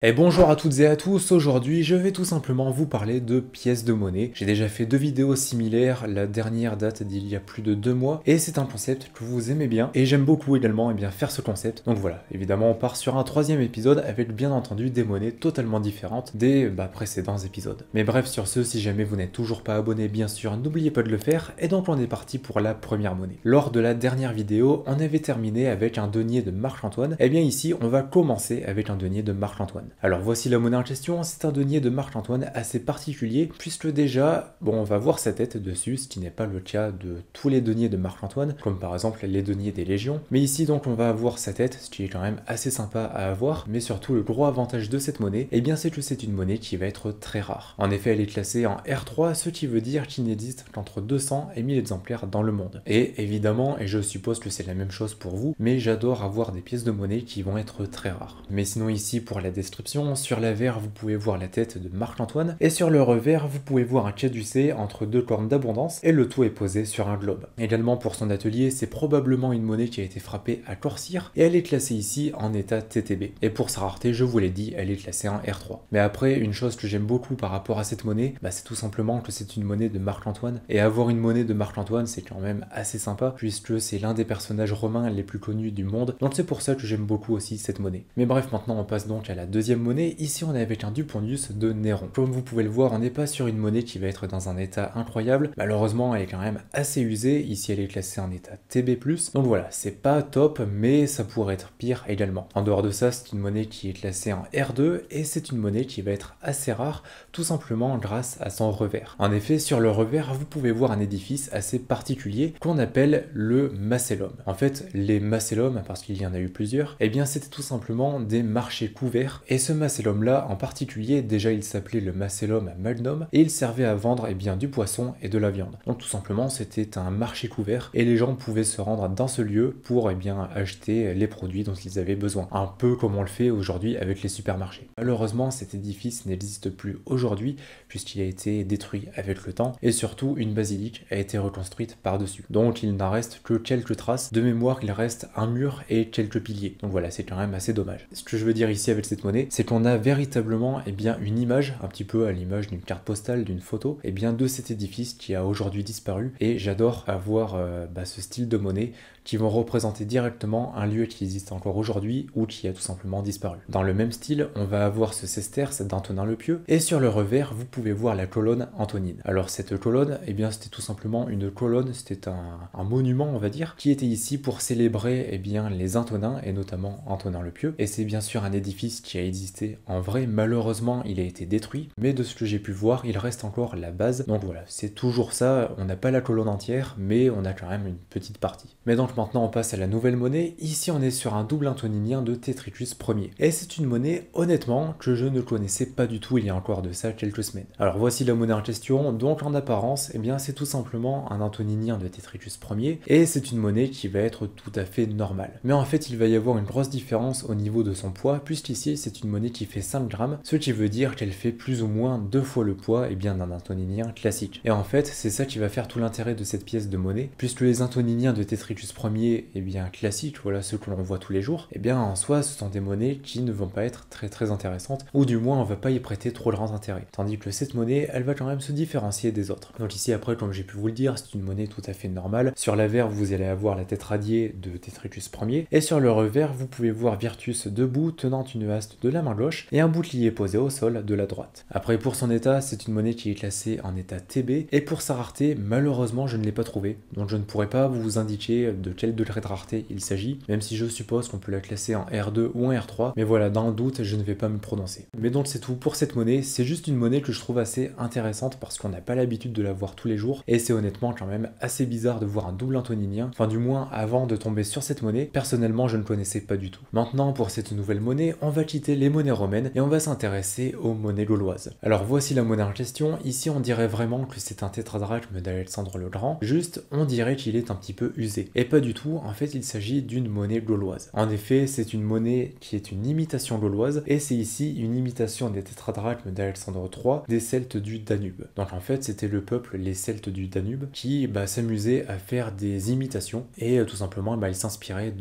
Et bonjour à toutes et à tous, aujourd'hui je vais tout simplement vous parler de pièces de monnaie. J'ai déjà fait 2 vidéos similaires, la dernière date d'il y a plus de 2 mois, et c'est un concept que vous aimez bien, et j'aime beaucoup également faire ce concept. Donc voilà, évidemment on part sur un 3e épisode avec bien entendu des monnaies totalement différentes des précédents épisodes. Mais bref, sur ce, si jamais vous n'êtes toujours pas abonné, bien sûr, n'oubliez pas de le faire, et donc on est parti pour la première monnaie. Lors de la dernière vidéo, on avait terminé avec un denier de Marc-Antoine, et bien ici on va commencer avec un denier de Marc-Antoine. Alors voici la monnaie en question, c'est un denier de Marc-Antoine assez particulier, puisque déjà, on va voir sa tête dessus, ce qui n'est pas le cas de tous les deniers de Marc-Antoine, comme par exemple les deniers des Légions. Mais ici donc on va avoir sa tête, ce qui est quand même assez sympa à avoir, mais surtout le gros avantage de cette monnaie, c'est que c'est une monnaie qui va être très rare. En effet, elle est classée en R3, ce qui veut dire qu'il n'existe qu'entre 200 et 1000 exemplaires dans le monde. Et évidemment, et je suppose que c'est la même chose pour vous, mais j'adore avoir des pièces de monnaie qui vont être très rares. Mais sinon ici, pour la description, sur l'avers, vous pouvez voir la tête de Marc-Antoine, et sur le revers, vous pouvez voir un caducée entre deux cornes d'abondance, et le tout est posé sur un globe. Également pour son atelier, c'est probablement une monnaie qui a été frappée à Corcyre, et elle est classée ici en état TTB. Et pour sa rareté, je vous l'ai dit, elle est classée en R3. Mais après, une chose que j'aime beaucoup par rapport à cette monnaie, c'est tout simplement que c'est une monnaie de Marc-Antoine, et avoir une monnaie de Marc-Antoine, c'est quand même assez sympa, puisque c'est l'un des personnages romains les plus connus du monde, donc c'est pour ça que j'aime beaucoup aussi cette monnaie. Mais bref, maintenant on passe donc à la deuxième monnaie. Ici on est avec un Dupondius de Néron. Comme vous pouvez le voir, on n'est pas sur une monnaie qui va être dans un état incroyable. Malheureusement, elle est quand même assez usée. Ici elle est classée en état TB+. Donc voilà, c'est pas top, mais ça pourrait être pire également. En dehors de ça, c'est une monnaie qui est classée en R2 et c'est une monnaie qui va être assez rare, tout simplement grâce à son revers. En effet, sur le revers, vous pouvez voir un édifice assez particulier qu'on appelle le Macellum. En fait, les Macellum, parce qu'il y en a eu plusieurs, c'était tout simplement des marchés couverts. Et ce Macellum là en particulier, déjà il s'appelait le Macellum Magnum et il servait à vendre du poisson et de la viande. Donc tout simplement c'était un marché couvert et les gens pouvaient se rendre dans ce lieu pour acheter les produits dont ils avaient besoin. Un peu comme on le fait aujourd'hui avec les supermarchés. Malheureusement cet édifice n'existe plus aujourd'hui puisqu'il a été détruit avec le temps et surtout une basilique a été reconstruite par-dessus. Donc il n'en reste que quelques traces. De mémoire il reste un mur et quelques piliers. Donc voilà, c'est quand même assez dommage. Ce que je veux dire ici avec cette monnaie, c'est qu'on a véritablement une image, un petit peu à l'image d'une carte postale, d'une photo, de cet édifice qui a aujourd'hui disparu. Et j'adore avoir ce style de monnaie qui vont représenter directement un lieu qui existe encore aujourd'hui ou qui a tout simplement disparu. Dans le même style, on va avoir ce sesterce d'Antonin le Pieux, et sur le revers, vous pouvez voir la colonne antonine. Alors cette colonne, c'était tout simplement une colonne, c'était un monument, on va dire, qui était ici pour célébrer les Antonins, et notamment Antonin le Pieux, et c'est bien sûr un édifice qui a existé en vrai. Malheureusement, il a été détruit, mais de ce que j'ai pu voir, il reste encore la base, donc voilà, c'est toujours ça, on n'a pas la colonne entière, mais on a quand même une petite partie. Mais donc maintenant on passe à la nouvelle monnaie. Ici on est sur un double antoninien de Tetricus Ier. Et c'est une monnaie honnêtement que je ne connaissais pas du tout il y a encore de ça quelques semaines. Alors voici la monnaie en question. Donc en apparence, c'est tout simplement un antoninien de Tetricus Ier. Et c'est une monnaie qui va être tout à fait normale. Mais en fait il va y avoir une grosse différence au niveau de son poids, puisqu'ici c'est une monnaie qui fait 5 grammes, ce qui veut dire qu'elle fait plus ou moins 2 fois le poids d'un antoninien classique. Et en fait c'est ça qui va faire tout l'intérêt de cette pièce de monnaie, puisque les antoniniens de Tetricus Ier, classiques, voilà ceux que l'on voit tous les jours, en soi ce sont des monnaies qui ne vont pas être très intéressantes, ou du moins on va pas y prêter trop grand intérêt. Tandis que cette monnaie, elle va quand même se différencier des autres. Donc ici après, comme j'ai pu vous le dire, c'est une monnaie tout à fait normale. Sur l'avers, vous allez avoir la tête radiée de Tetricus Ier, et sur le revers, vous pouvez voir Virtus debout, tenant une haste de la main gauche, et un bouclier posé au sol de la droite. Après, pour son état, c'est une monnaie qui est classée en état TB, et pour sa rareté, malheureusement, je ne l'ai pas trouvée, donc je ne pourrais pas vous indiquer de quel degré de rareté il s'agit, même si je suppose qu'on peut la classer en R2 ou en R3, mais voilà, dans le doute, je ne vais pas me prononcer. Mais donc c'est tout pour cette monnaie. C'est juste une monnaie que je trouve assez intéressante parce qu'on n'a pas l'habitude de la voir tous les jours, et c'est honnêtement quand même assez bizarre de voir un double antoninien, enfin du moins avant de tomber sur cette monnaie, personnellement je ne connaissais pas du tout. Maintenant pour cette nouvelle monnaie, on va quitter les monnaies romaines et on va s'intéresser aux monnaies gauloises. Alors voici la monnaie en question. Ici on dirait vraiment que c'est un tétradrachme d'Alexandre le Grand, juste on dirait qu'il est un petit peu usé, et pas du tout. En fait il s'agit d'une monnaie gauloise. En effet c'est une monnaie qui est une imitation gauloise, et c'est ici une imitation des tétradrachmes d'Alexandre III des Celtes du Danube. Donc en fait c'était le peuple, les Celtes du Danube, qui s'amusait à faire des imitations, et tout simplement ils s'inspiraient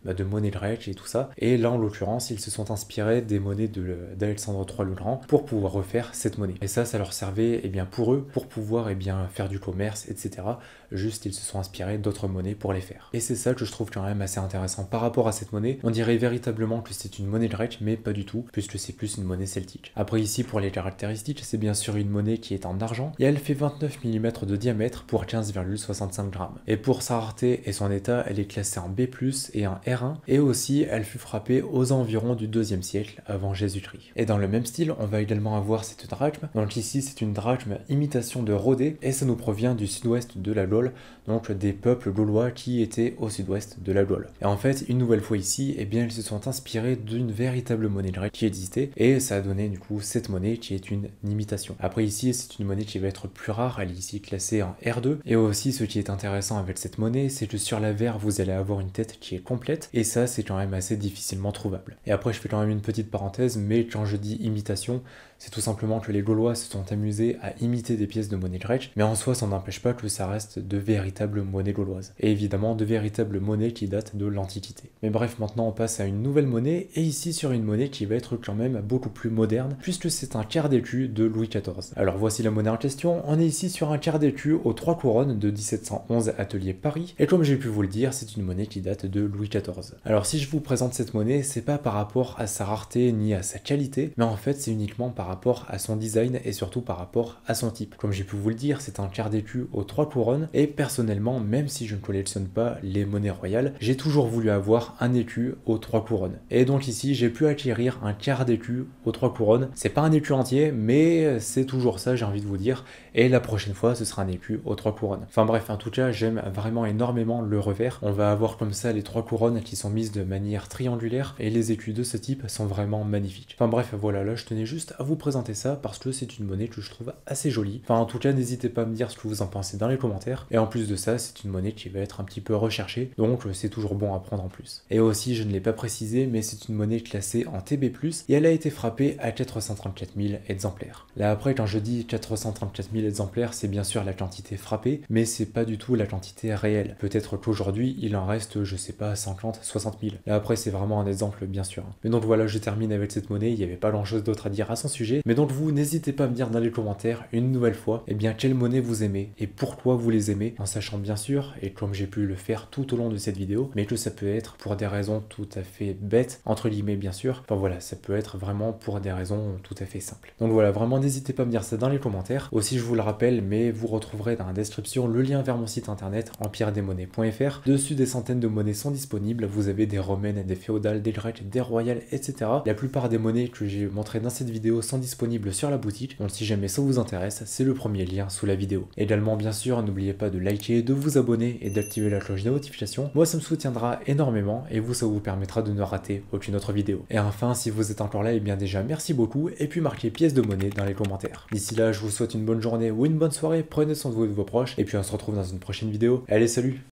de monnaie de Reich et tout ça. Et là en l'occurrence ils se sont inspirés des monnaies d'Alexandre III le Grand pour pouvoir refaire cette monnaie. Et ça leur servait pour eux pour pouvoir faire du commerce, etc. Juste ils se sont inspirés d'autres monnaies pour les faire. Et c'est ça que je trouve quand même assez intéressant par rapport à cette monnaie. On dirait véritablement que c'est une monnaie de Reich, mais pas du tout, puisque c'est plus une monnaie celtique. Après ici pour les caractéristiques, c'est bien sûr une monnaie qui est en argent et elle fait 29 mm de diamètre pour 15,65 grammes. Et pour sa rareté et son état, elle est classée en B+, et en R1, et aussi elle fut frappée aux environs du 2e siècle avant Jésus-Christ. Et dans le même style, on va également avoir cette drachme. Donc ici c'est une drachme imitation de Rhodé, et ça nous provient du sud-ouest de la Gaule, donc des peuples gaulois qui étaient au sud-ouest de la Gaule. Et en fait, une nouvelle fois ici, ils se sont inspirés d'une véritable monnaie de Reich qui existait, et ça a donné du coup cette monnaie qui est une imitation. Après ici, c'est une monnaie qui va être plus rare, elle est ici classée en R2, et aussi ce qui est intéressant avec cette monnaie, c'est que sur l'avers, vous allez avoir une tête qui est complète, et ça c'est quand même assez difficilement trouvable. Et après, je fais quand même une petite parenthèse, mais quand je dis imitation, c'est tout simplement que les Gaulois se sont amusés à imiter des pièces de monnaie de Reich, mais en soi, ça n'empêche pas que ça reste de véritables monnaies gauloises. Et évidemment, de véritables monnaies qui datent de l'Antiquité. Mais bref, maintenant on passe à une nouvelle monnaie, et ici sur une monnaie qui va être quand même beaucoup plus moderne, puisque c'est un quart d'écu de Louis XIV. Alors voici la monnaie en question, on est ici sur un quart d'écu aux 3 couronnes de 1711 Atelier Paris, et comme j'ai pu vous le dire, c'est une monnaie qui date de Louis XIV. Alors si je vous présente cette monnaie, c'est pas par rapport à sa rareté ni à sa qualité, mais en fait c'est uniquement par rapport à son design et surtout par rapport à son type. Comme j'ai pu vous le dire, c'est un quart d'écu aux 3 couronnes, et personnellement, même si je ne collectionne pas les monnaies royales, j'ai toujours voulu avoir un écu aux 3 couronnes. Et donc ici, j'ai pu acquérir un quart d'écu aux 3 couronnes. C'est pas un écu entier, mais c'est toujours ça, j'ai envie de vous dire. Et la prochaine fois, ce sera un écu aux 3 couronnes. Enfin bref, en tout cas, j'aime vraiment énormément le revers. On va avoir comme ça les 3 couronnes qui sont mises de manière triangulaire, et les écus de ce type sont vraiment magnifiques. Enfin bref, voilà, là je tenais juste à vous présenter ça parce que c'est une monnaie que je trouve assez jolie. Enfin en tout cas, n'hésitez pas à me dire ce que vous en pensez dans les commentaires. Et en plus de ça, c'est une monnaie qui va être un petit peu recherchée, donc c'est toujours bon à prendre en plus. Et aussi, je ne l'ai pas précisé, mais c'est une monnaie classée en TB+, et elle a été frappée à 434 000 exemplaires. Là après, quand je dis 434 000 exemplaires, c'est bien sûr la quantité frappée, mais c'est pas du tout la quantité réelle. Peut-être qu'aujourd'hui, il en reste, je sais pas, 50, 60 000. Là après, c'est vraiment un exemple, bien sûr. Mais donc voilà, je termine avec cette monnaie, il n'y avait pas grand chose d'autre à dire à son sujet, mais donc vous, n'hésitez pas à me dire dans les commentaires, une nouvelle fois, quelle monnaie vous aimez, et pourquoi vous les aimez, en sachant bien sûr, et comme j'ai pu le faire tout au long de cette vidéo, mais que ça peut être pour des raisons tout à fait bêtes, entre guillemets bien sûr, enfin voilà, ça peut être vraiment pour des raisons tout à fait simples. Donc voilà, vraiment n'hésitez pas à me dire ça dans les commentaires. Aussi je vous le rappelle, mais vous retrouverez dans la description le lien vers mon site internet empiredesmonnaies.fr. Dessus des centaines de monnaies sont disponibles, vous avez des romaines, des féodales, des grecques, des royales, etc. La plupart des monnaies que j'ai montrées dans cette vidéo sont disponibles sur la boutique, donc si jamais ça vous intéresse, c'est le premier lien sous la vidéo. Également bien sûr, n'oubliez pas de liker, de vous abonner et d'activer la cloche de notification. Moi ça me soutiendra énormément et vous ça vous permettra de ne rater aucune autre vidéo. Et enfin, si vous êtes encore là, déjà merci beaucoup, et puis marquez pièce de monnaie dans les commentaires. D'ici là, je vous souhaite une bonne journée ou une bonne soirée, prenez soin de vous et de vos proches, et puis on se retrouve dans une prochaine vidéo. Allez, salut!